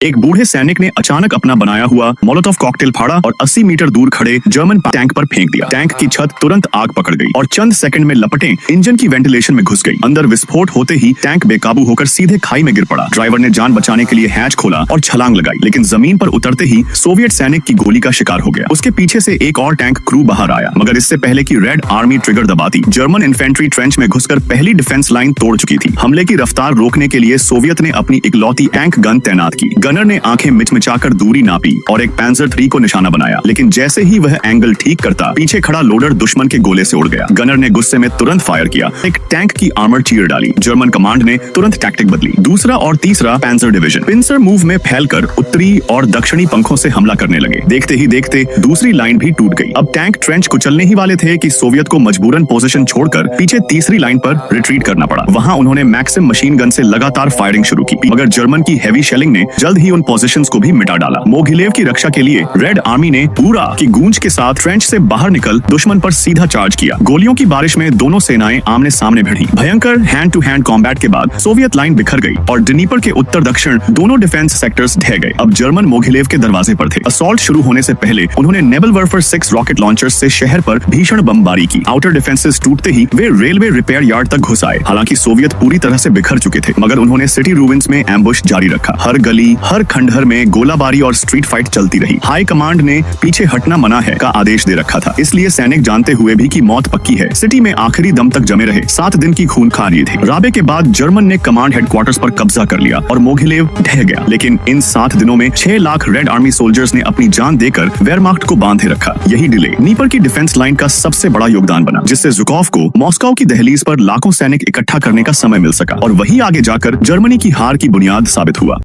एक बूढ़े सैनिक ने अचानक अपना बनाया हुआ मोलोटोव कॉकटेल फाड़ा और 80 मीटर दूर खड़े जर्मन टैंक पर फेंक दिया। टैंक की छत तुरंत आग पकड़ गई और चंद सेकंड में लपटें इंजन की वेंटिलेशन में घुस गई। अंदर विस्फोट होते ही टैंक बेकाबू होकर सीधे खाई में गिर पड़ा। ड्राइवर ने जान बचाने के लिए हैच खोला और छलांग लगाई, लेकिन जमीन पर उतरते ही सोवियत सैनिक की गोली का शिकार हो गया। उसके पीछे से एक और टैंक क्रू बाहर आया, मगर इससे पहले कि रेड आर्मी ट्रिगर दबाती, जर्मन इन्फेंट्री ट्रेंच में घुसकर पहली डिफेंस लाइन तोड़ चुकी थी। हमले की रफ्तार रोकने के लिए सोवियत ने अपनी इकलौती टैंक गन तैनात की। गनर ने आंखें मिचमिचाकर दूरी नापी और एक पैंजर 3 को निशाना बनाया, लेकिन जैसे ही वह एंगल ठीक करता, पीछे खड़ा लोडर दुश्मन के गोले से उड़ गया। गनर ने गुस्से में तुरंत फायर किया, एक टैंक की आर्मर चीर डाली। जर्मन कमांड ने तुरंत टैक्टिक बदली। दूसरा और तीसरा पैंजर डिवीजन पिंसर मूव में फैलकर उत्तरी और दक्षिणी पंखों से हमला करने लगे। देखते ही देखते दूसरी लाइन भी टूट गई। अब टैंक ट्रेंच कुचलने ही वाले थे कि सोवियत को मजबूरन पोजीशन छोड़कर पीछे तीसरी लाइन पर रिट्रीट करना पड़ा। वहां उन्होंने मैक्सिम मशीन गन से लगातार फायरिंग शुरू की, मगर जर्मन की हैवी शेलिंग ने जल्द ही उन पोजीशंस को भी मिटा डाला। मोगिलेव की रक्षा के लिए रेड आर्मी ने पूरा की गूंज के साथ ट्रेंच से बाहर निकल दुश्मन पर सीधा चार्ज किया। गोलियों की बारिश में दोनों सेनाएं आमने सामने भिड़ी। भयंकर हैंड टू हैंड कॉम्बैट के बाद सोवियत लाइन बिखर गई और डिनीपर के उत्तर दक्षिण दोनों डिफेंस सेक्टर्स ढह गए। अब जर्मन मोगिलेव के दरवाजे पर थे। असॉल्ट शुरू होने से पहले उन्होंने नेबलवर्फर 6 रॉकेट लॉन्चर्स से शहर पर भीषण बमबारी की। आउटर डिफेंसेस टूटते ही वे रेलवे रिपेयर यार्ड तक घुस आए। हालांकि सोवियत पूरी तरह से बिखर चुके थे, मगर उन्होंने सिटी रूइंस में एम्बुश जारी रखा। हर गली, हर खंडहर में गोलाबारी और स्ट्रीट फाइट चलती रही। हाई कमांड ने पीछे हटना मना है का आदेश दे रखा था, इसलिए सैनिक जानते हुए भी कि मौत पक्की है, सिटी में आखिरी दम तक जमे रहे। 7 दिन की खूनखारी थी। राबे के बाद जर्मन ने कमांड हेडक्वार्टर्स पर कब्जा कर लिया और मोगिलेव ढह गया। लेकिन इन 7 दिनों में 6 लाख रेड आर्मी सोल्जर्स ने अपनी जान देकर वेयरमाख्ट को बांधे रखा। यही डिले नीपर की डिफेंस लाइन का सबसे बड़ा योगदान बना, जिससे ज़ुकॉव को मॉस्को की दहलीज पर लाखों सैनिक इकट्ठा करने का समय मिल सका और वही आगे जाकर जर्मनी की हार की बुनियाद साबित हुआ।